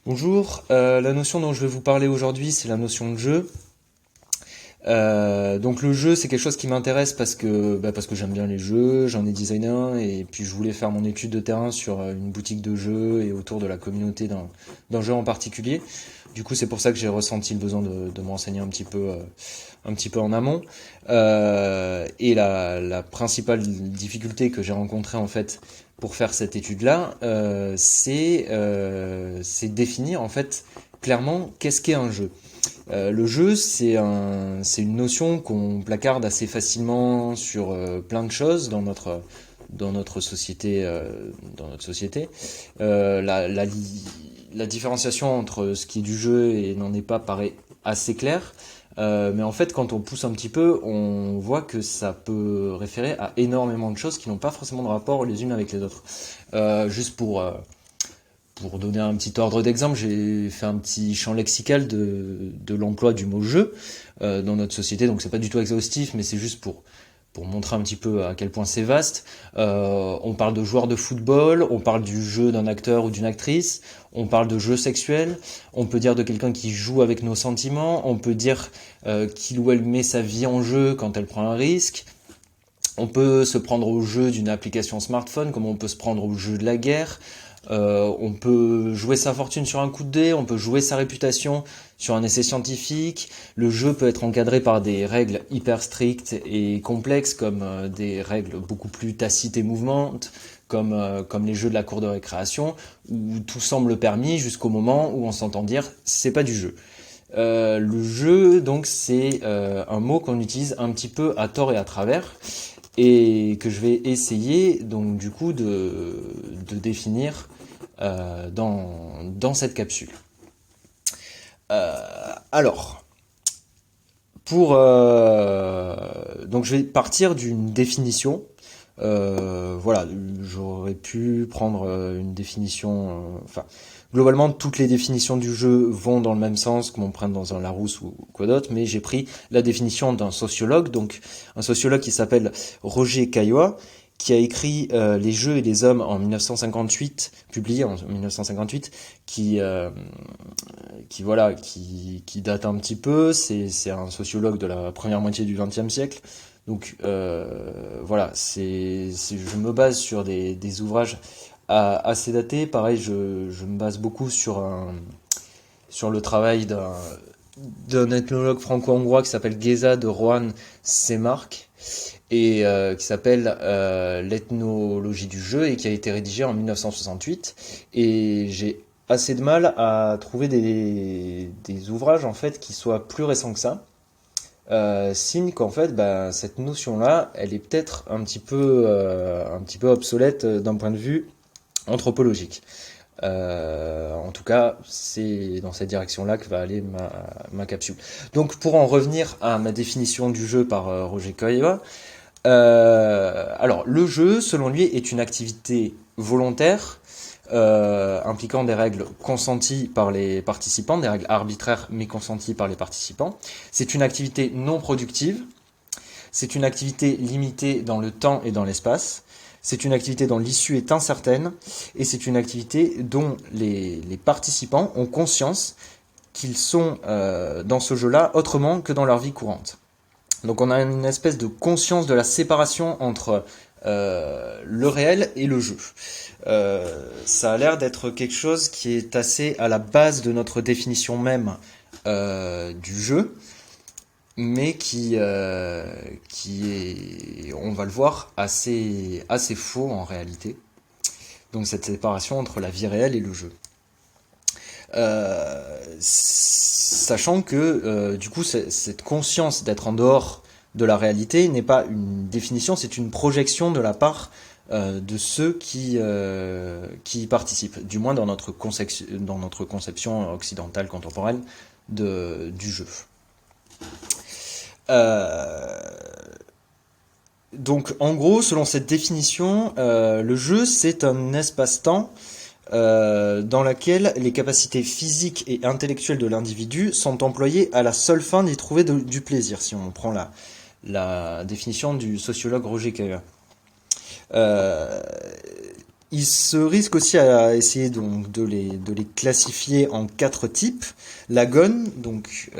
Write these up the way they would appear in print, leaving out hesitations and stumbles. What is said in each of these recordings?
Bonjour, la notion dont je vais vous parler aujourd'hui, c'est la notion de jeu. Donc le jeu, c'est quelque chose qui m'intéresse parce que j'aime bien les jeux, j'en ai designé un et puis je voulais faire mon étude de terrain sur une boutique de jeux et autour de la communauté d'un jeu en particulier. Du coup, c'est pour ça que j'ai ressenti le besoin de me renseigner un petit peu en amont. Et la principale difficulté que j'ai rencontrée en fait pour faire cette étude-là, c'est définir en fait clairement qu'est-ce qu'est un jeu. Le jeu, c'est une notion qu'on placarde assez facilement sur plein de choses dans notre société. Dans notre société. La différenciation entre ce qui est du jeu et n'en est pas paraît assez claire. Mais en fait, quand on pousse un petit peu, on voit que ça peut référer à énormément de choses qui n'ont pas forcément de rapport les unes avec les autres. Juste pour donner un petit ordre d'exemple, j'ai fait un petit champ lexical de l'emploi du mot jeu dans notre société, donc c'est pas du tout exhaustif, mais c'est juste pour montrer un petit peu à quel point c'est vaste. On parle de joueur de football, on parle du jeu d'un acteur ou d'une actrice, on parle de jeu sexuel, on peut dire de quelqu'un qui joue avec nos sentiments, on peut dire qu'il ou elle met sa vie en jeu quand elle prend un risque. On peut se prendre au jeu d'une application smartphone, comme on peut se prendre au jeu de la guerre. On peut jouer sa fortune sur un coup de dé, on peut jouer sa réputation sur un essai scientifique. Le jeu peut être encadré par des règles hyper strictes et complexes, comme des règles beaucoup plus tacites et mouvantes, comme les jeux de la cour de récréation, où tout semble permis jusqu'au moment où on s'entend dire c'est pas du jeu. Le jeu, donc, c'est un mot qu'on utilise un petit peu à tort et à travers, et que je vais essayer, donc, du coup, de définir dans cette capsule. Alors, donc, je vais partir d'une définition. Voilà, j'aurais pu prendre une définition. Enfin, globalement, toutes les définitions du jeu vont dans le même sens, qu'on prenne dans un Larousse ou quoi d'autre, mais j'ai pris la définition d'un sociologue, donc un sociologue qui s'appelle Roger Caillois, qui a écrit Les jeux et les hommes en 1958, publié en 1958, qui date un petit peu. C'est un sociologue de la première moitié du XXe siècle. Donc voilà, je me base sur des ouvrages assez datés. Pareil, je me base beaucoup sur le travail d'un ethnologue franco-hongrois qui s'appelle Géza de Rohan Semark et qui s'appelle L'ethnologie du jeu et qui a été rédigé en 1968. Et j'ai assez de mal à trouver des ouvrages en fait qui soient plus récents que ça. Signe qu'en fait, bah, cette notion-là, elle est peut-être un petit peu obsolète d'un point de vue anthropologique. En tout cas, c'est dans cette direction-là que va aller ma capsule. Donc, pour en revenir à ma définition du jeu par Roger Caillois, alors le jeu, selon lui, est une activité volontaire impliquant des règles consenties par les participants, des règles arbitraires mais consenties par les participants. C'est une activité non productive, c'est une activité limitée dans le temps et dans l'espace, c'est une activité dont l'issue est incertaine, et c'est une activité dont les participants ont conscience qu'ils sont dans ce jeu-là autrement que dans leur vie courante. Donc on a une espèce de conscience de la séparation entre le réel et le jeu. Ça a l'air d'être quelque chose qui est assez à la base de notre définition même du jeu, mais qui est, on va le voir, assez faux en réalité. Donc cette séparation entre la vie réelle et le jeu. Sachant que du coup cette conscience d'être en dehors de la réalité n'est pas une définition, c'est une projection de la part de ceux qui y participent, du moins dans notre conception occidentale contemporaine du jeu. Euh, donc en gros, selon cette définition, le jeu c'est un espace-temps dans laquelle les capacités physiques et intellectuelles de l'individu sont employées à la seule fin d'y trouver du plaisir, si on prend la définition du sociologue Roger Caillois. Euh, Il se risque aussi à essayer donc de les classifier en quatre types. L'agon, donc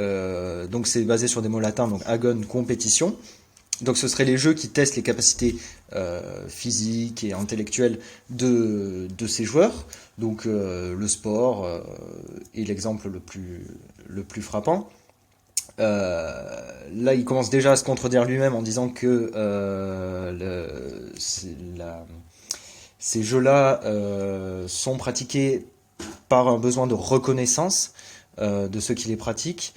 c'est basé sur des mots latins, donc agon, compétition. Donc ce seraient les jeux qui testent les capacités physiques et intellectuelles de ces joueurs. Donc le sport est l'exemple le plus frappant. Là, il commence déjà à se contredire lui-même en disant que ces jeux-là sont pratiqués par un besoin de reconnaissance de ceux qui les pratiquent.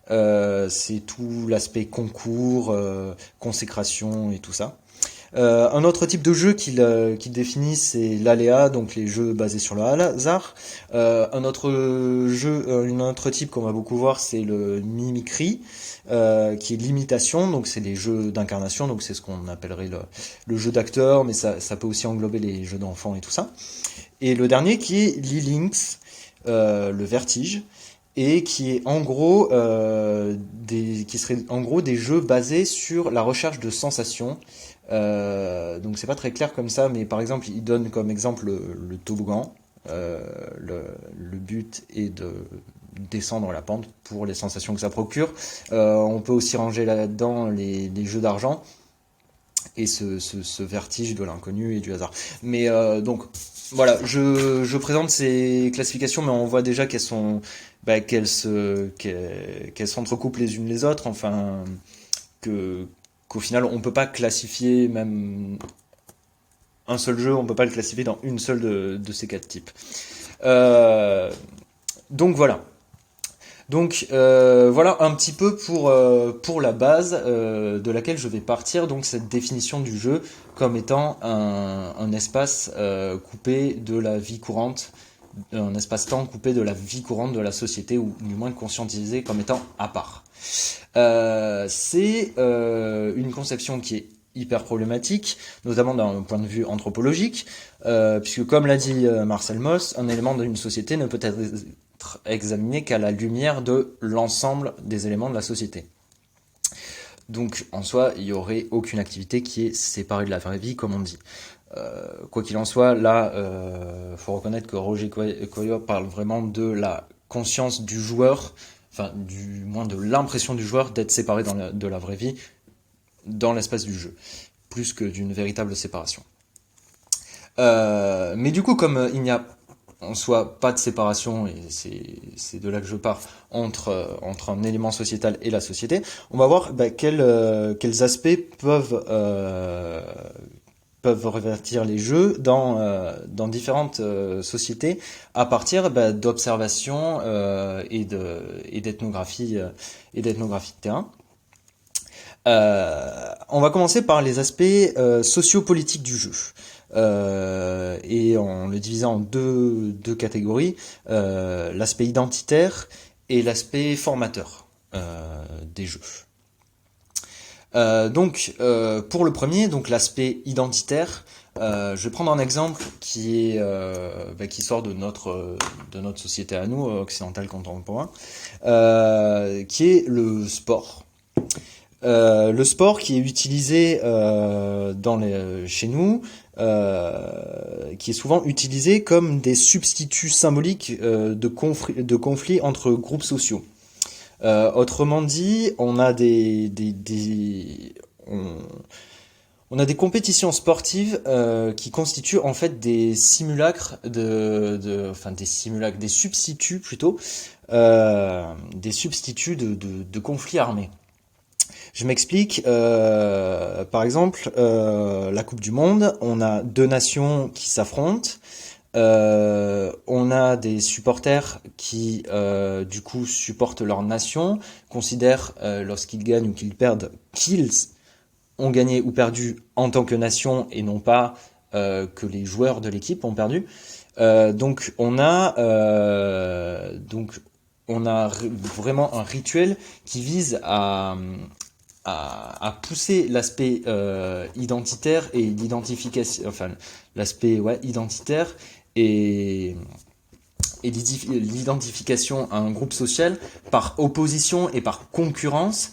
C'est tout l'aspect concours, consécration et tout ça. Un autre type de jeu qu'il définit, c'est l'aléa, donc les jeux basés sur le hasard. Un autre type qu'on va beaucoup voir, c'est le mimicry, qui est l'imitation, donc c'est les jeux d'incarnation, donc c'est ce qu'on appellerait le jeu d'acteur, mais ça peut aussi englober les jeux d'enfants et tout ça. Et le dernier qui est l'e-lynx, le vertige, et qui est en gros qui serait en gros des jeux basés sur la recherche de sensations. Donc c'est pas très clair comme ça, mais par exemple il donne comme exemple le toboggan. Le but est de descendre la pente pour les sensations que ça procure. On peut aussi ranger là-dedans les jeux d'argent et ce vertige de l'inconnu et du hasard. Mais donc voilà, je présente ces classifications, mais on voit déjà qu'elles s'entrecoupent les unes les autres, enfin qu'au final on peut pas classifier même un seul jeu, on peut pas le classifier dans une seule de ces quatre types. Donc voilà. Donc voilà un petit peu pour la base de laquelle je vais partir, donc cette définition du jeu comme étant un espace coupé de la vie courante, un espace-temps coupé de la vie courante de la société, ou du moins conscientisé comme étant à part. C'est une conception qui est hyper problématique, notamment d'un point de vue anthropologique, puisque comme l'a dit Marcel Mauss, un élément d'une société ne peut être examiné qu'à la lumière de l'ensemble des éléments de la société. Donc en soi, il n'y aurait aucune activité qui est séparée de la vraie vie, comme on dit. Quoi qu'il en soit, là, faut reconnaître que Roger Coyo parle vraiment de la conscience du joueur, enfin du moins de l'impression du joueur d'être séparé de la vraie vie dans l'espace du jeu, plus que d'une véritable séparation. Mais du coup, comme il n'y a en soi pas de séparation, et c'est de là que je pars, entre un élément sociétal et la société, on va voir quels aspects peuvent revêtir les jeux dans différentes sociétés à partir d'observations et d'ethnographie de terrain. On va commencer par les aspects sociopolitiques du jeu. Et en le divisant en deux catégories, l'aspect identitaire et l'aspect formateur des jeux. Donc pour le premier, donc l'aspect identitaire, je vais prendre un exemple qui sort de notre société à nous, occidentale contemporain, qui est le sport. Le sport qui est utilisé chez nous, qui est souvent utilisé comme des substituts symboliques de conflits entre groupes sociaux. Autrement dit, on a on a des compétitions sportives qui constituent en fait des simulacres des substituts plutôt, des substituts de conflits armés. Je m'explique. Par exemple, la Coupe du Monde, on a deux nations qui s'affrontent. On a des supporters qui, du coup, supportent leur nation, considèrent lorsqu'ils gagnent ou qu'ils perdent qu'ils ont gagné ou perdu en tant que nation et non pas que les joueurs de l'équipe ont perdu. Donc on a vraiment un rituel qui vise à pousser l'aspect identitaire et l'identification, enfin l'aspect identitaire et l'identification à un groupe social par opposition et par concurrence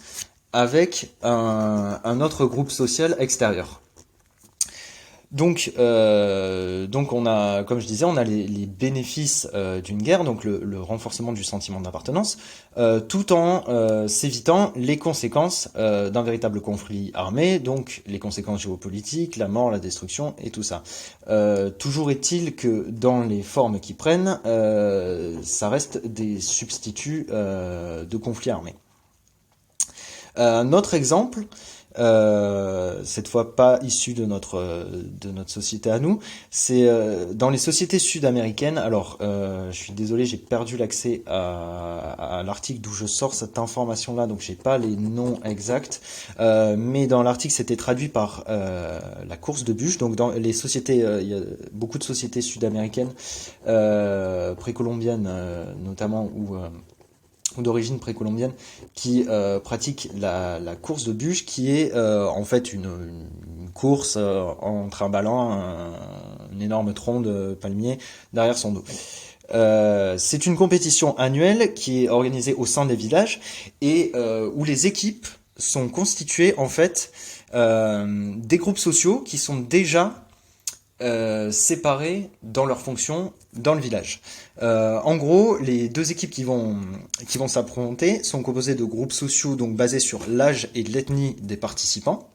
avec un autre groupe social extérieur. Donc on a, comme je disais, on a les bénéfices d'une guerre, donc le renforcement du sentiment d'appartenance, tout en s'évitant les conséquences d'un véritable conflit armé, donc les conséquences géopolitiques, la mort, la destruction et tout ça. Toujours est-il que dans les formes qu'ils prennent, ça reste des substituts de conflits armés. Un autre exemple, cette fois pas issu de notre société à nous, c'est dans les sociétés sud-américaines. Alors, je suis désolé, j'ai perdu l'accès à l'article d'où je sors cette information-là, donc j'ai pas les noms exacts. Mais dans l'article, c'était traduit par la course de bûches. Donc dans les sociétés, il y a beaucoup de sociétés sud-américaines, précolombiennes notamment, ou d'origine précolombienne qui pratique la course de bûche qui est en fait une course en trimballant un énorme tronc de palmier derrière son dos. C'est une compétition annuelle qui est organisée au sein des villages et où les équipes sont constituées en fait des groupes sociaux qui sont déjà séparés dans leurs fonctions dans le village. En gros, les deux équipes qui vont s'affronter sont composées de groupes sociaux donc basés sur l'âge et l'ethnie des participants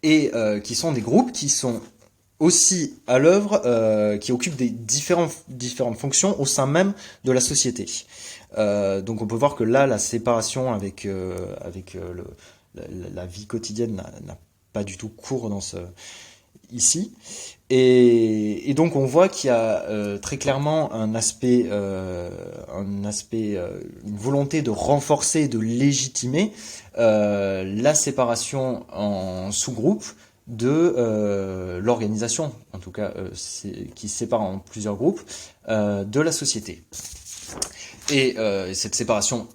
et qui sont des groupes qui sont aussi à l'œuvre, qui occupent des différentes fonctions au sein même de la société. Donc on peut voir que là, la séparation avec la vie quotidienne n'a pas du tout cours ici. Et donc on voit qu'il y a très clairement une volonté de renforcer, de légitimer la séparation en sous-groupes de l'organisation, en tout cas qui sépare en plusieurs groupes, de la société. Et cette séparation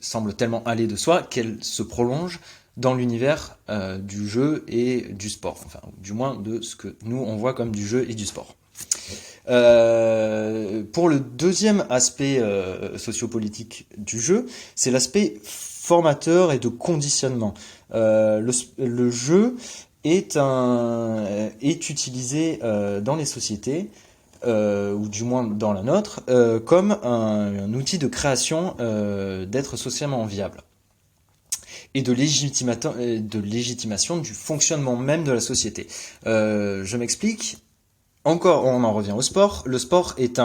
semble tellement aller de soi qu'elle se prolonge dans l'univers du jeu et du sport, enfin du moins de ce que nous on voit comme du jeu et du sport. Pour le deuxième aspect sociopolitique du jeu, c'est l'aspect formateur et de conditionnement. Le jeu est utilisé dans les sociétés, ou du moins dans la nôtre, comme un outil de création d'être socialement viable et de légitimation du fonctionnement même de la société. Je m'explique. Encore, on en revient au sport. Le sport est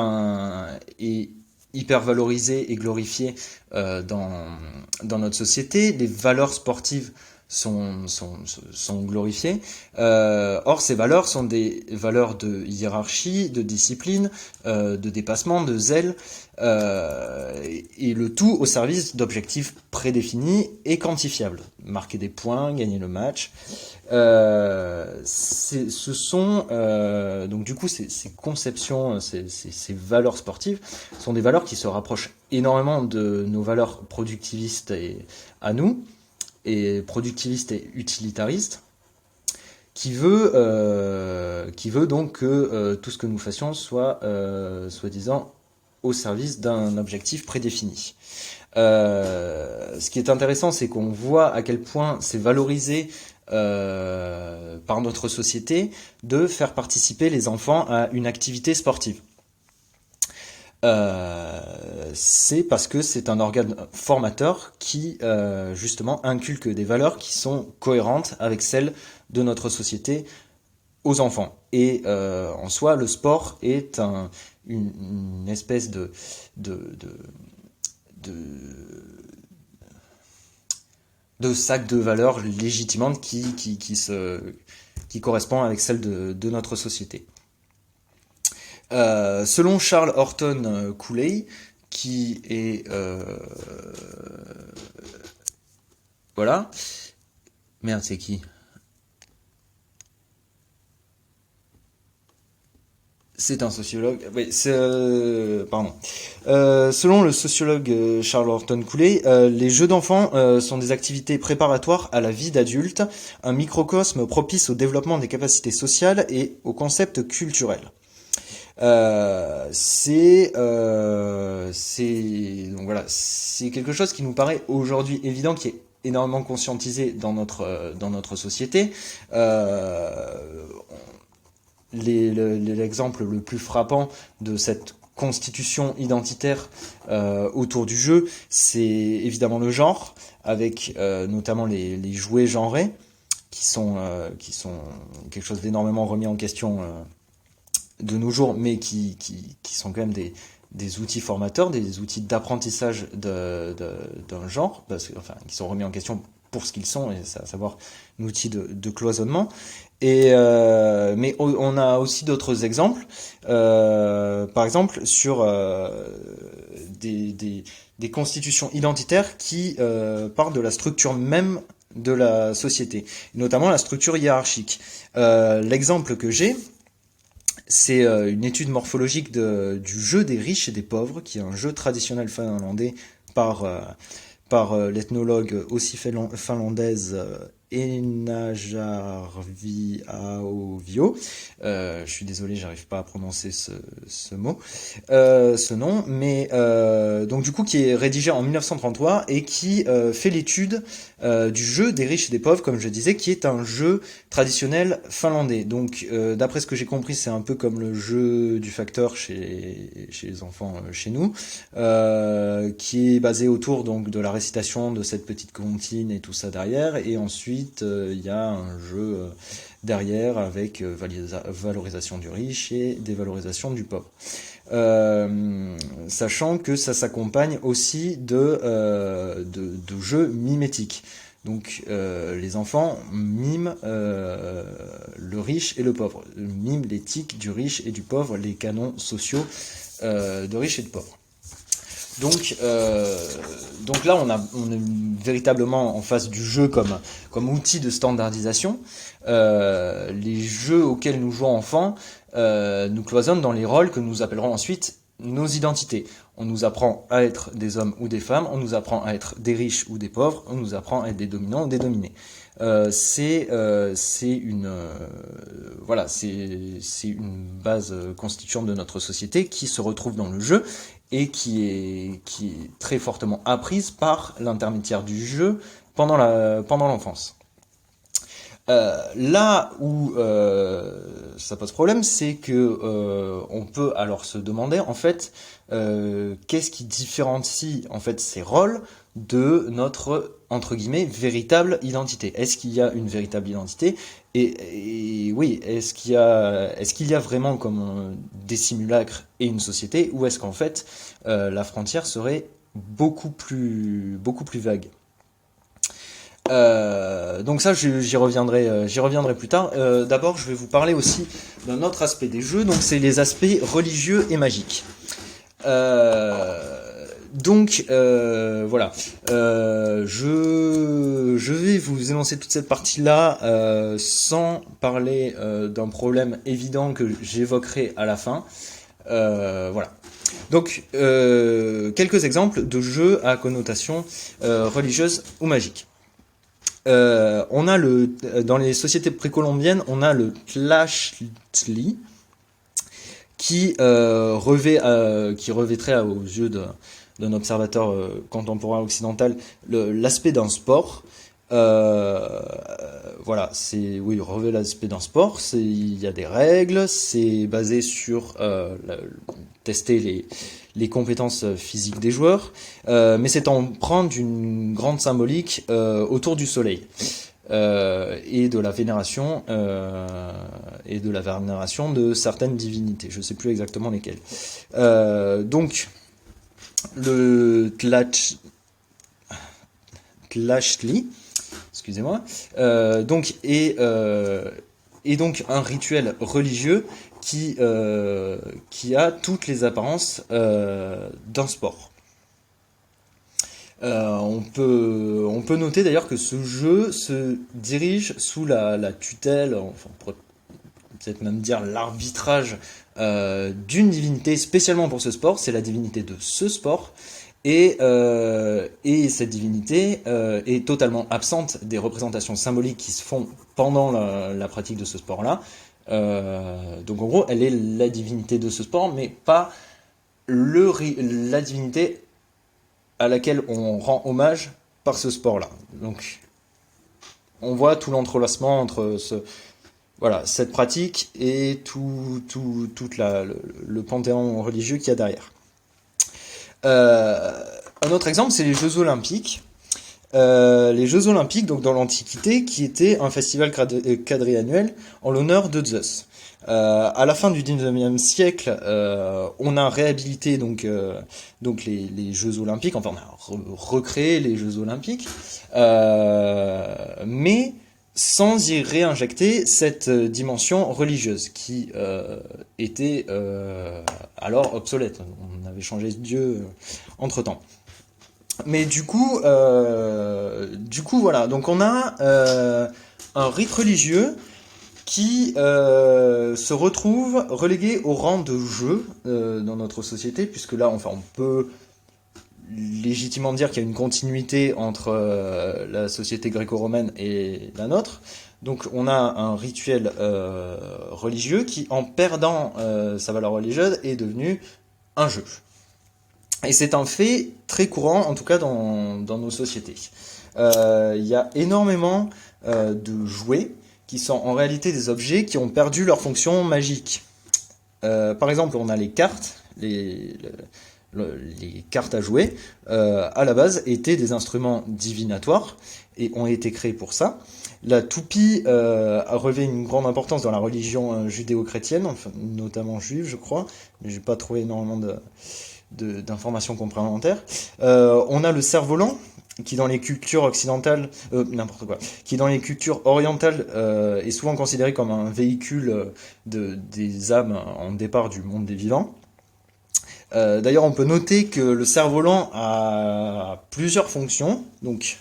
hyper valorisé et glorifié dans notre société. Les valeurs sportives sont glorifiées. Or, ces valeurs sont des valeurs de hiérarchie, de discipline, de dépassement, de zèle, et le tout au service d'objectifs prédéfinis et quantifiables. Marquer des points, gagner le match. Donc du coup ces conceptions, ces valeurs sportives sont des valeurs qui se rapprochent énormément de nos valeurs productivistes à nous, et productiviste et utilitariste, qui veut donc que tout ce que nous fassions soit soi-disant au service d'un objectif prédéfini. Ce qui est intéressant, c'est qu'on voit à quel point c'est valorisé par notre société de faire participer les enfants à une activité sportive. C'est parce que c'est un organe formateur qui justement inculque des valeurs qui sont cohérentes avec celles de notre société aux enfants. Et en soi, le sport est une espèce de sac de valeurs légitimantes qui correspond avec celle de notre société. Selon Charles Horton Cooley, qui est voilà, merde, c'est qui? C'est un sociologue. Oui, pardon. Selon le sociologue Charles Horton Cooley, les jeux d'enfants sont des activités préparatoires à la vie d'adulte, un microcosme propice au développement des capacités sociales et aux concepts culturels. Donc voilà, c'est quelque chose qui nous paraît aujourd'hui évident, qui est énormément conscientisé dans notre société. L'exemple le plus frappant de cette constitution identitaire autour du jeu, c'est évidemment le genre, avec notamment les jouets genrés, qui sont quelque chose d'énormément remis en question de nos jours, mais qui sont quand même des outils formateurs, des outils d'apprentissage d'un genre, enfin, qui sont remis en question pour ce qu'ils sont, et à savoir un outil de cloisonnement. Mais on a aussi d'autres exemples, par exemple sur des constitutions identitaires qui partent de la structure même de la société, notamment la structure hiérarchique. L'exemple que j'ai, c'est une étude morphologique du jeu des riches et des pauvres, qui est un jeu traditionnel finlandais par l'ethnologue aussi finlandaise Enajarvi Aovio. Je suis désolé, j'arrive pas à prononcer ce mot, ce nom, mais donc du coup qui est rédigé en 1933 et qui fait l'étude du jeu des riches et des pauvres, comme je disais, qui est un jeu traditionnel finlandais. Donc d'après ce que j'ai compris, c'est un peu comme le jeu du facteur chez les enfants chez nous, qui est basé autour donc de la récitation de cette petite comptine et tout ça derrière, et ensuite il y a un jeu derrière avec valorisation du riche et dévalorisation du pauvre. Sachant que ça s'accompagne aussi de jeux mimétiques. Donc les enfants miment le riche et le pauvre, miment l'éthique du riche et du pauvre, les canons sociaux de riche et de pauvre. Donc là, on est véritablement en face du jeu comme outil de standardisation. Les jeux auxquels nous jouons enfants nous cloisonnent dans les rôles que nous appellerons ensuite nos identités. On nous apprend à être des hommes ou des femmes, on nous apprend à être des riches ou des pauvres, on nous apprend à être des dominants ou des dominés. C'est une base constituante de notre société qui se retrouve dans le jeu et qui est très fortement apprise par l'intermédiaire du jeu pendant l'enfance. Là où ça pose problème, c'est que on peut alors se demander en fait qu'est-ce qui différencie en fait ces rôles de notre entre guillemets véritable identité. Est-ce qu'il y a une véritable identité et oui, est-ce qu'il y a vraiment comme des simulacres et une société, ou est-ce qu'en fait la frontière serait beaucoup plus vague? Donc ça, j'y reviendrai plus tard. D'abord, je vais vous parler aussi d'un autre aspect des jeux, donc c'est les aspects religieux et magiques. Voilà. Je vais vous énoncer toute cette partie-là sans parler d'un problème évident que j'évoquerai à la fin. Voilà. Donc, quelques exemples de jeux à connotation religieuse ou magique. On a dans les sociétés précolombiennes, on a le tlachtli qui revêtrait aux yeux d'un observateur contemporain occidental l'aspect d'un sport. Voilà, revêt l'aspect d'un sport. Il y a des règles, c'est basé sur tester les compétences physiques des joueurs, mais c'est empreint d'une grande symbolique autour du soleil et de la vénération de certaines divinités. Je ne sais plus exactement lesquelles. Donc le tlachtli, excusez-moi, est donc un rituel religieux qui a toutes les apparences d'un sport. On peut noter d'ailleurs que ce jeu se dirige sous la tutelle, enfin on pourrait peut-être même dire l'arbitrage d'une divinité spécialement pour ce sport. C'est la divinité de ce sport. Et cette divinité est totalement absente des représentations symboliques qui se font pendant la pratique de ce sport-là. Donc en gros, elle est la divinité de ce sport, mais pas la divinité à laquelle on rend hommage par ce sport-là. Donc, on voit tout l'entrelacement entre voilà, cette pratique et tout le panthéon religieux qu'il y a derrière. Un autre exemple, c'est les Jeux Olympiques. Les Jeux Olympiques, donc dans l'Antiquité, qui était un festival quadriannuel en l'honneur de Zeus. À la fin du 19e siècle, on a réhabilité donc les Jeux Olympiques, enfin on a recréé les Jeux Olympiques, mais sans y réinjecter cette dimension religieuse qui était alors obsolète. On avait changé de Dieu entre-temps. Mais du coup, voilà. Donc on a un rite religieux qui se retrouve relégué au rang de jeu dans notre société, puisque là, enfin, on peut légitimement dire qu'il y a une continuité entre la société gréco-romaine et la nôtre. Donc on a un rituel religieux qui, en perdant sa valeur religieuse, est devenu un jeu. Et c'est un fait très courant, en tout cas dans nos sociétés. Il y a énormément de jouets qui sont en réalité des objets qui ont perdu leur fonction magique. Par exemple, on a les cartes, les cartes à jouer, à la base étaient des instruments divinatoires et ont été créés pour ça. La toupie a relevé une grande importance dans la religion judéo-chrétienne, enfin, notamment juive, je crois, mais j'ai pas trouvé énormément d'informations complémentaires. On a le cerf-volant qui dans les cultures occidentales, qui dans les cultures orientales est souvent considéré comme un véhicule des âmes en départ du monde des vivants. D'ailleurs, on peut noter que le cerf-volant a plusieurs fonctions. Donc,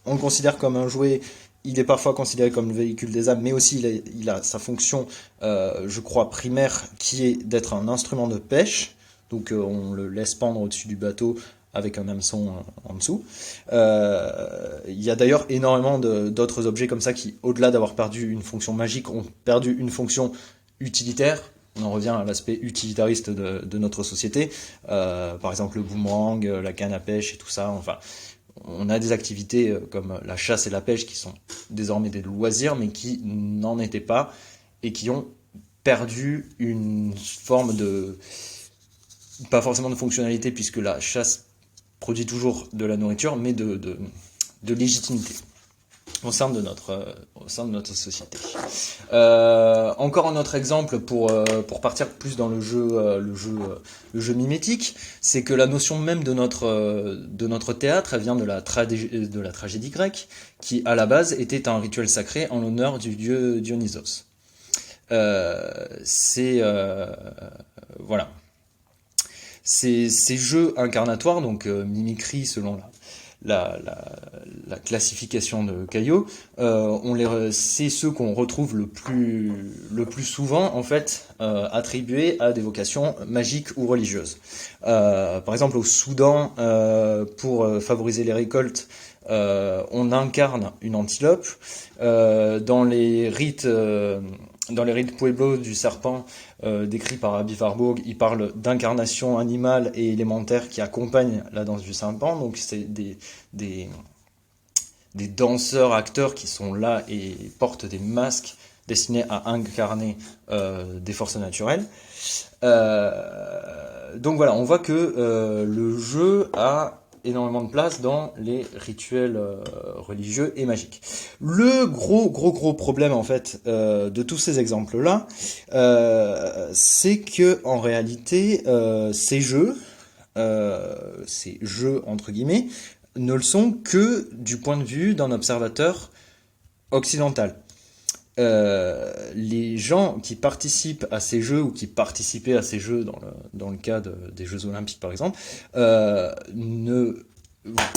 on le considère comme un jouet. Il est parfois considéré comme le véhicule des âmes, mais aussi il a sa fonction, je crois, primaire, qui est d'être un instrument de pêche. Donc on le laisse pendre au-dessus du bateau avec un hameçon en dessous. Il y a d'ailleurs énormément d'autres objets comme ça qui, au-delà d'avoir perdu une fonction magique, ont perdu une fonction utilitaire. On en revient à l'aspect utilitariste de notre société. Par exemple le boomerang, la canne à pêche et tout ça. Enfin, on a des activités comme la chasse et la pêche qui sont désormais des loisirs, mais qui n'en étaient pas et qui ont perdu une forme de... pas forcément de fonctionnalité, puisque la chasse produit toujours de la nourriture, mais de légitimité au sein de notre société. Encore un autre exemple pour partir plus dans le jeu mimétique, c'est que la notion même de notre théâtre, elle vient de la tragédie grecque, qui à la base était un rituel sacré en l'honneur du dieu Dionysos. Voilà. Ces jeux incarnatoires, donc mimicry selon la classification de Caillot, c'est ceux qu'on retrouve le plus souvent en fait attribués à des vocations magiques ou religieuses. Par exemple au Soudan, pour favoriser les récoltes, on incarne une antilope. Dans les rites pueblos du serpent décrits par Abby Warburg, il parle d'incarnation animale et élémentaire qui accompagnent la danse du serpent. Donc c'est des danseurs, acteurs qui sont là et portent des masques destinés à incarner des forces naturelles. Donc voilà, on voit que le jeu a énormément de place dans les rituels religieux et magiques. Le gros problème en fait de tous ces exemples-là, c'est que en réalité ces jeux entre guillemets, ne le sont que du point de vue d'un observateur occidental. Les gens qui participent à ces jeux ou qui participaient à ces jeux dans le cas des Jeux Olympiques par exemple, ne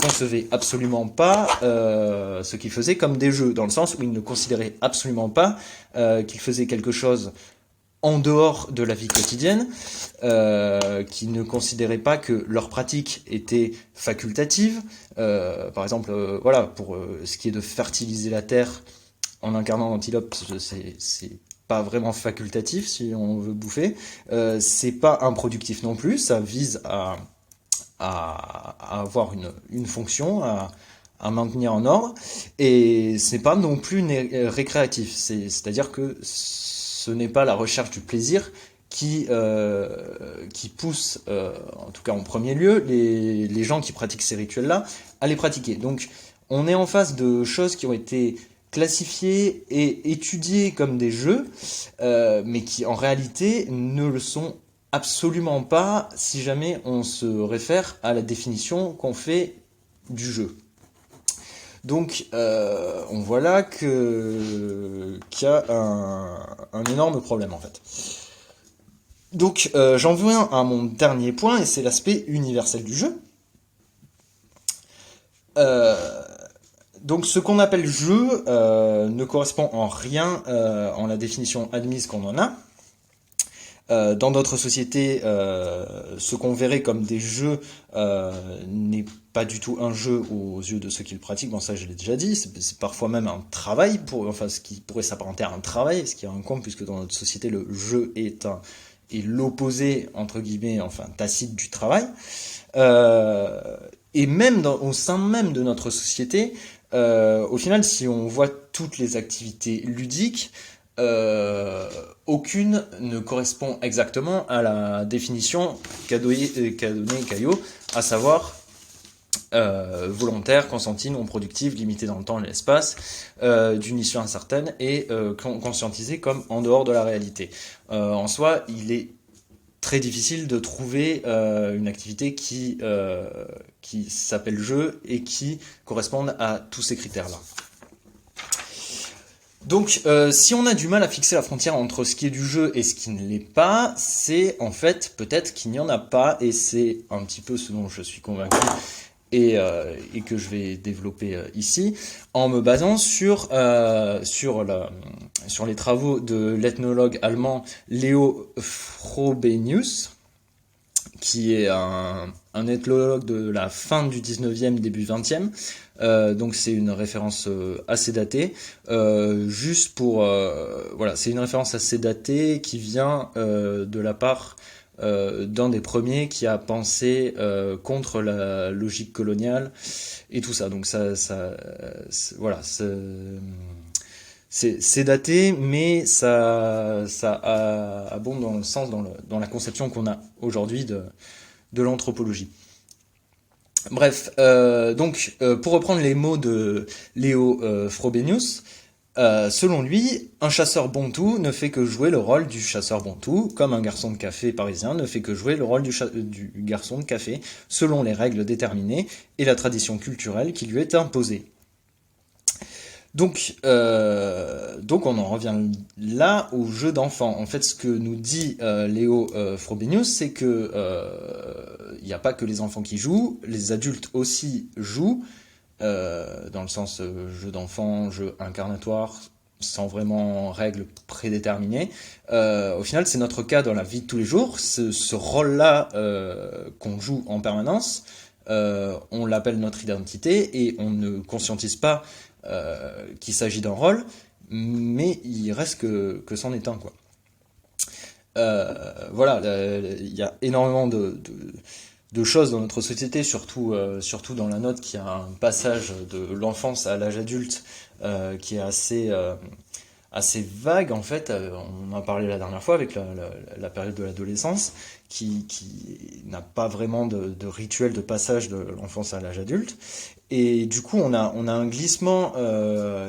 concevaient absolument pas ce qu'ils faisaient comme des jeux, dans le sens où ils ne considéraient absolument pas qu'ils faisaient quelque chose en dehors de la vie quotidienne, qui ne considéraient pas que leur pratique était facultative. Par exemple, voilà, pour ce qui est de fertiliser la terre en incarnant l'antilope, c'est pas vraiment facultatif si on veut bouffer. C'est pas improductif non plus, ça vise à avoir une fonction, à maintenir en ordre, et c'est pas non plus récréatif. C'est-à-dire que ce n'est pas la recherche du plaisir qui pousse, en tout cas en premier lieu, les gens qui pratiquent ces rituels-là à les pratiquer. Donc on est en face de choses qui ont été classifiées et étudiées comme des jeux, mais qui en réalité ne le sont absolument pas si jamais on se réfère à la définition qu'on fait du jeu. Donc on voit là qu'il y a un énorme problème en fait. Donc j'en viens à mon dernier point, et c'est l'aspect universel du jeu. Donc ce qu'on appelle jeu ne correspond en rien en la définition admise qu'on en a. Dans d'autres sociétés, ce qu'on verrait comme des jeux n'est pas du tout un jeu aux yeux de ceux qui le pratiquent. Bon, ça je l'ai déjà dit, c'est parfois même un travail, enfin ce qui pourrait s'apparenter à un travail, ce qui est un compte, puisque dans notre société le jeu est l'opposé, entre guillemets, enfin tacite du travail. Et même au sein même de notre société, au final, si on voit toutes les activités ludiques, aucune ne correspond exactement à la définition qu'a donnée Caillot, à savoir volontaire, consentie, non productive, limitée dans le temps et l'espace, d'une issue incertaine et conscientisée comme en dehors de la réalité. En soi, il est très difficile de trouver une activité qui s'appelle jeu et qui corresponde à tous ces critères-là. Donc, si on a du mal à fixer la frontière entre ce qui est du jeu et ce qui ne l'est pas, c'est en fait peut-être qu'il n'y en a pas, et c'est un petit peu ce dont je suis convaincu et que je vais développer ici, en me basant sur les travaux de l'ethnologue allemand Leo Frobenius, qui est un ethnologue de la fin du 19e, début 20e. Donc c'est une référence assez datée. Voilà, c'est une référence assez datée qui vient de la part d'un des premiers qui a pensé contre la logique coloniale et tout ça. Donc voilà, c'est daté, mais ça abonde dans le sens, dans la conception qu'on a aujourd'hui de l'anthropologie. Bref, pour reprendre les mots de Léo Frobenius, selon lui, un chasseur bontou ne fait que jouer le rôle du chasseur bontou, comme un garçon de café parisien ne fait que jouer le rôle du garçon de café, selon les règles déterminées et la tradition culturelle qui lui est imposée. Donc on en revient là au jeu d'enfant. En fait, ce que nous dit Léo Frobenius, c'est que il n'y a pas que les enfants qui jouent, les adultes aussi jouent, dans le sens jeu d'enfant, jeu incarnatoire, sans vraiment règles prédéterminées. Au final, c'est notre cas dans la vie de tous les jours. Ce rôle-là qu'on joue en permanence, on l'appelle notre identité, et on ne conscientise pas qu'il s'agit d'un rôle, mais il reste que c'en est un, quoi. Voilà, il y a énormément de choses dans notre société, surtout dans la nôtre, qui a un passage de l'enfance à l'âge adulte qui est assez vague en fait. On en a parlé la dernière fois avec la période de l'adolescence, qui n'a pas vraiment de rituel de passage de l'enfance à l'âge adulte. Et du coup, on a un glissement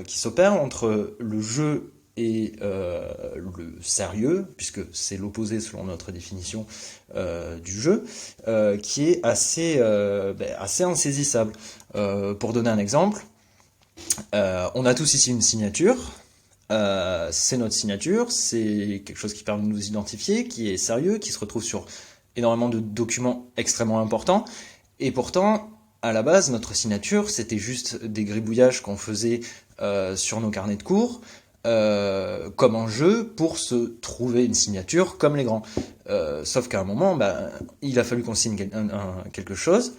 qui s'opère entre le jeu et le sérieux, puisque c'est l'opposé selon notre définition du jeu, qui est assez insaisissable. Pour donner un exemple, on a tous ici une signature. C'est notre signature, c'est quelque chose qui permet de nous identifier, qui est sérieux, qui se retrouve sur énormément de documents extrêmement importants, et pourtant, à la base, notre signature, c'était juste des gribouillages qu'on faisait sur nos carnets de cours, comme un jeu pour se trouver une signature comme les grands. Sauf qu'à un moment, il a fallu qu'on signe quelque chose.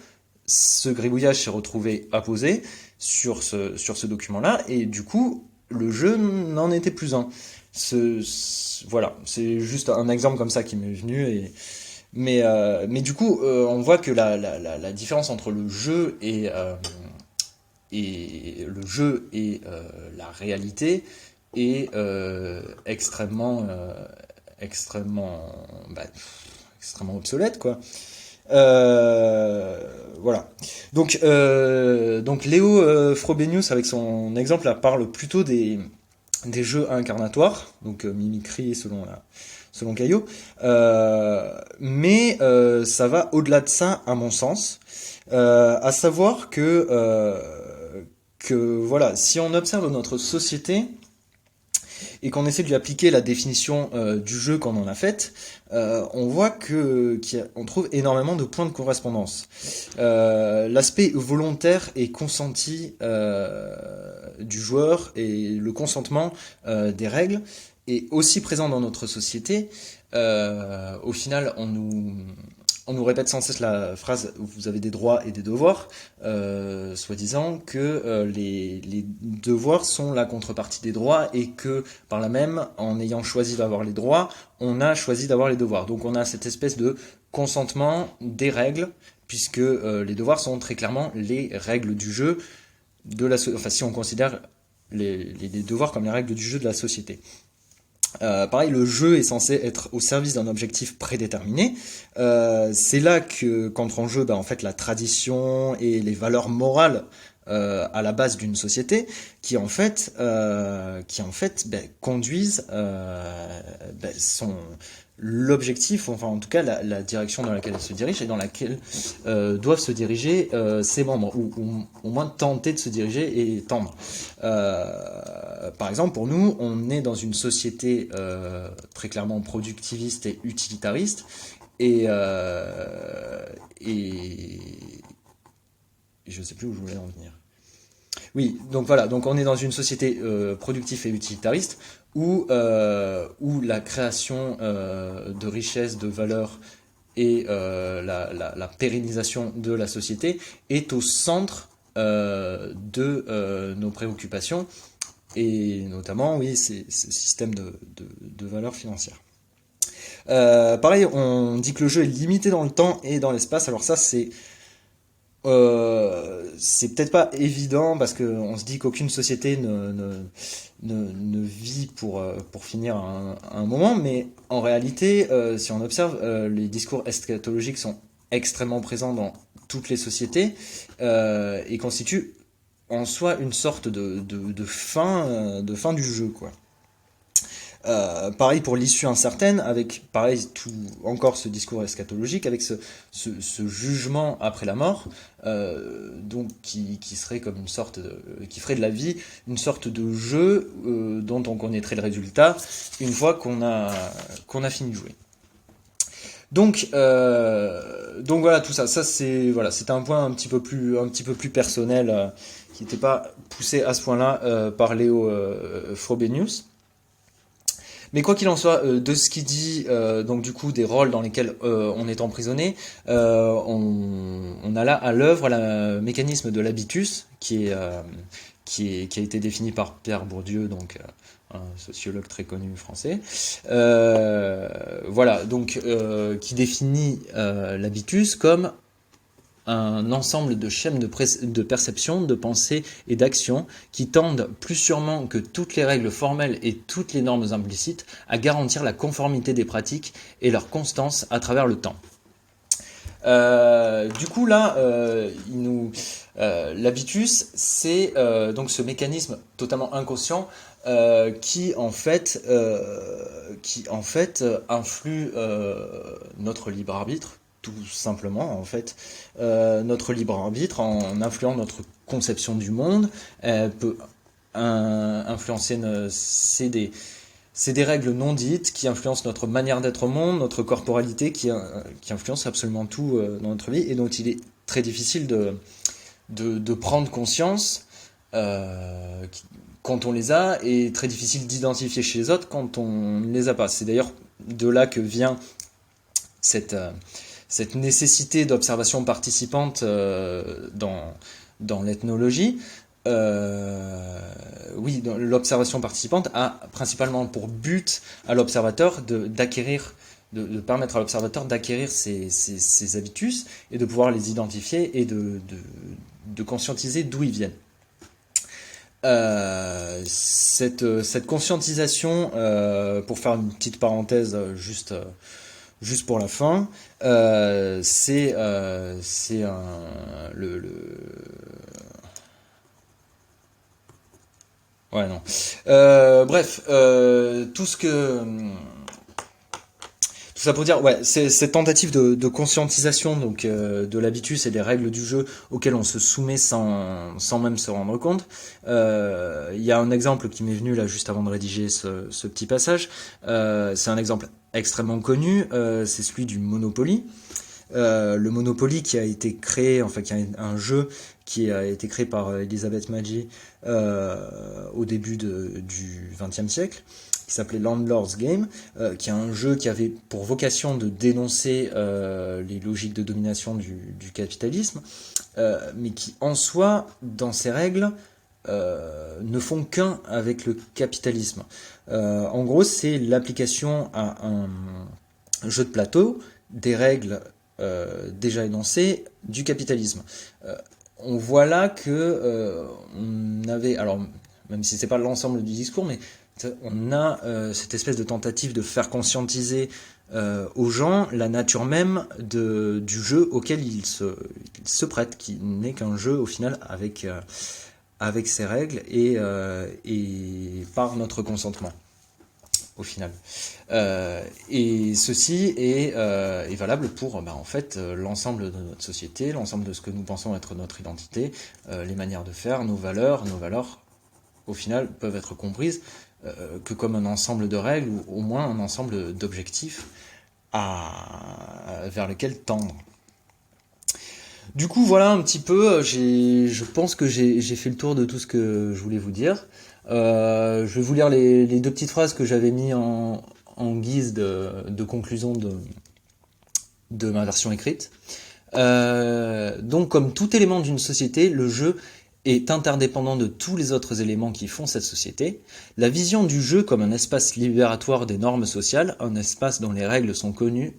Ce gribouillage s'est retrouvé apposé sur ce document-là, et du coup, le jeu n'en était plus un. Voilà, c'est juste un exemple comme ça qui m'est venu. Mais du coup, on voit que la différence entre le jeu et le jeu et la réalité est extrêmement, bah, extrêmement obsolète, quoi. Voilà. Donc Léo Frobenius, avec son exemple, là, parle plutôt des jeux incarnatoires, donc mimicry selon Caillot, mais ça va au-delà de ça, à mon sens, à savoir que voilà, si on observe notre société, et qu'on essaie de lui appliquer la définition du jeu qu'on en a faite, on voit qu'on trouve énormément de points de correspondance. L'aspect volontaire et consenti du joueur et le consentement des règles est aussi présent dans notre société. Au final, on nous répète sans cesse la phrase vous avez des droits et des devoirs, soi-disant que les devoirs sont la contrepartie des droits et que par là même, en ayant choisi d'avoir les droits, on a choisi d'avoir les devoirs. Donc on a cette espèce de consentement des règles, puisque les devoirs sont très clairement les règles du jeu enfin si on considère les devoirs comme les règles du jeu de la société. Pareil, le jeu est censé être au service d'un objectif prédéterminé. C'est là que qu'entre en jeu, en fait, la tradition et les valeurs morales à la base d'une société, conduisent l'objectif, enfin en tout cas la direction dans laquelle elle se dirige et dans laquelle doivent se diriger ses membres, ou au moins tenter de se diriger et tendre. Par exemple, pour nous, on est dans une société très clairement productiviste et utilitariste, et je sais plus où je voulais en venir. Oui, donc voilà, donc on est dans une société productive et utilitariste où la création de richesses, de valeurs et la pérennisation de la société est au centre de nos préoccupations, et notamment, oui, ce système de valeurs financières. Pareil, on dit que le jeu est limité dans le temps et dans l'espace. Alors ça, c'est peut-être pas évident parce qu'on se dit qu'aucune société ne vit pour finir un moment, mais en réalité, si on observe, les discours eschatologiques sont extrêmement présents dans toutes les sociétés et constituent en soi une sorte de fin du jeu, quoi. Pareil pour l'issue incertaine, avec pareil encore ce discours eschatologique, avec ce jugement après la mort, donc qui serait comme qui ferait de la vie une sorte de jeu dont on connaîtrait le résultat une fois qu'on a fini de jouer. Donc voilà, tout ça c'était un point un petit peu plus personnel, qui n'était pas poussé à ce point-là par Léo Frobenius. Mais quoi qu'il en soit, de ce qu'il dit, donc du coup des rôles dans lesquels on est emprisonné, on a là à l'œuvre le mécanisme de l'habitus, qui a été défini par Pierre Bourdieu, donc un sociologue très connu français. Voilà, donc qui définit l'habitus comme un ensemble de schèmes de perception, de pensée et d'action qui tendent plus sûrement que toutes les règles formelles et toutes les normes implicites à garantir la conformité des pratiques et leur constance à travers le temps. Du coup là, l'habitus, c'est donc ce mécanisme totalement inconscient qui en fait influe notre libre arbitre, tout simplement, en fait, notre libre arbitre, en influant notre conception du monde, peut influencer. C'est des règles non dites qui influencent notre manière d'être au monde, notre corporalité, qui influencent absolument tout dans notre vie, et dont il est très difficile de prendre conscience quand on les a, et très difficile d'identifier chez les autres quand on ne les a pas. C'est d'ailleurs de là que vient cette nécessité d'observation participante dans l'ethnologie. Oui, l'observation participante a principalement pour but à l'observateur de permettre à l'observateur d'acquérir ces habitus et de pouvoir les identifier et de conscientiser d'où ils viennent. Cette conscientisation, pour faire une petite parenthèse juste pour la fin, c'est ouais, non. Bref, tout ça pour dire, ouais, c'est cette tentative de conscientisation donc de l'habitus et des règles du jeu auxquelles on se soumet sans même se rendre compte. Il y a un exemple qui m'est venu là juste avant de rédiger ce petit passage. C'est un exemple extrêmement connu, c'est celui du Monopoly. Le Monopoly qui a été créé, enfin qui a un jeu qui a été créé par Elizabeth Magie au début du XXe siècle, qui s'appelait Landlord's Game, qui est un jeu qui avait pour vocation de dénoncer les logiques de domination du capitalisme, mais qui en soi, dans ses règles, ne font qu'un avec le capitalisme. En gros, c'est l'application à un jeu de plateau des règles déjà énoncées du capitalisme. On voit là que on avait, alors même si c'est pas l'ensemble du discours, mais on a cette espèce de tentative de faire conscientiser aux gens la nature même du jeu auquel ils se prêtent, qui n'est qu'un jeu au final avec ses règles et par notre consentement au final. Et ceci est valable pour en fait l'ensemble de notre société, l'ensemble de ce que nous pensons être notre identité, les manières de faire, nos valeurs au final peuvent être comprises que comme un ensemble de règles ou au moins un ensemble d'objectifs vers lesquels tendre. Du coup, voilà un petit peu, je pense que j'ai fait le tour de tout ce que je voulais vous dire. Je vais vous lire les deux petites phrases que j'avais mis en guise de conclusion de ma version écrite. Donc, comme tout élément d'une société, le jeu est interdépendant de tous les autres éléments qui font cette société. La vision du jeu comme un espace libératoire des normes sociales, un espace dont les règles sont connues,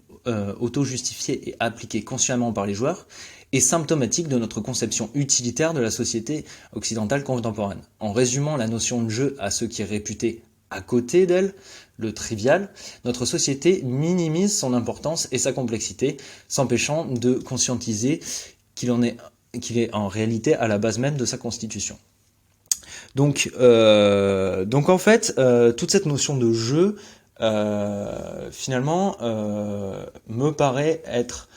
auto-justifiées et appliquées consciemment par les joueurs, est symptomatique de notre conception utilitaire de la société occidentale contemporaine. En résumant la notion de jeu à ce qui est réputé à côté d'elle, le trivial, notre société minimise son importance et sa complexité, s'empêchant de conscientiser qu'il est en réalité à la base même de sa constitution. Donc en fait, toute cette notion de jeu, finalement, me paraît être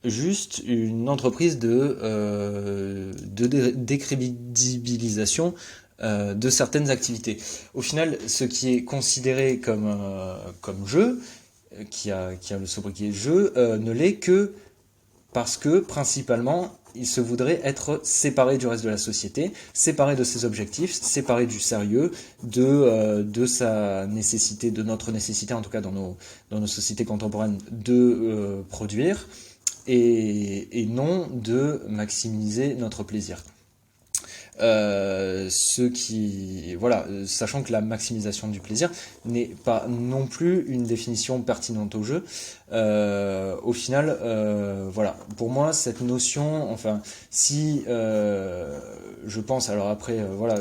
juste une entreprise de décrédibilisation de certaines activités. Au final, ce qui est considéré comme jeu, qui a le sobriquet jeu, ne l'est que parce que, principalement, il se voudrait être séparé du reste de la société, séparé de ses objectifs, séparé du sérieux, de sa nécessité, de notre nécessité, en tout cas dans nos sociétés contemporaines, de produire, et non de maximiser notre plaisir. Voilà, sachant que la maximisation du plaisir n'est pas non plus une définition pertinente au jeu. Au final, voilà, pour moi cette notion, enfin, si je pense, alors après, voilà,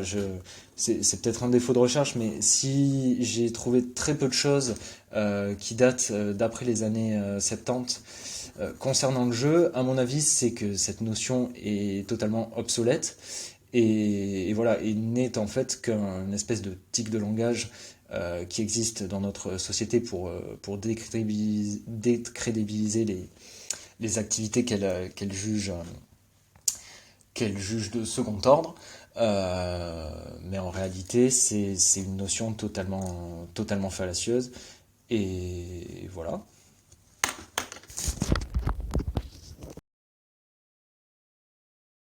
c'est peut-être un défaut de recherche, mais si j'ai trouvé très peu de choses qui datent d'après les années 70. Concernant le jeu, à mon avis, c'est que cette notion est totalement obsolète et voilà, il n'est en fait qu'une espèce de tic de langage qui existe dans notre société pour décrédibiliser les activités qu'elle juge de second ordre. Mais en réalité, c'est une notion totalement fallacieuse. Et voilà.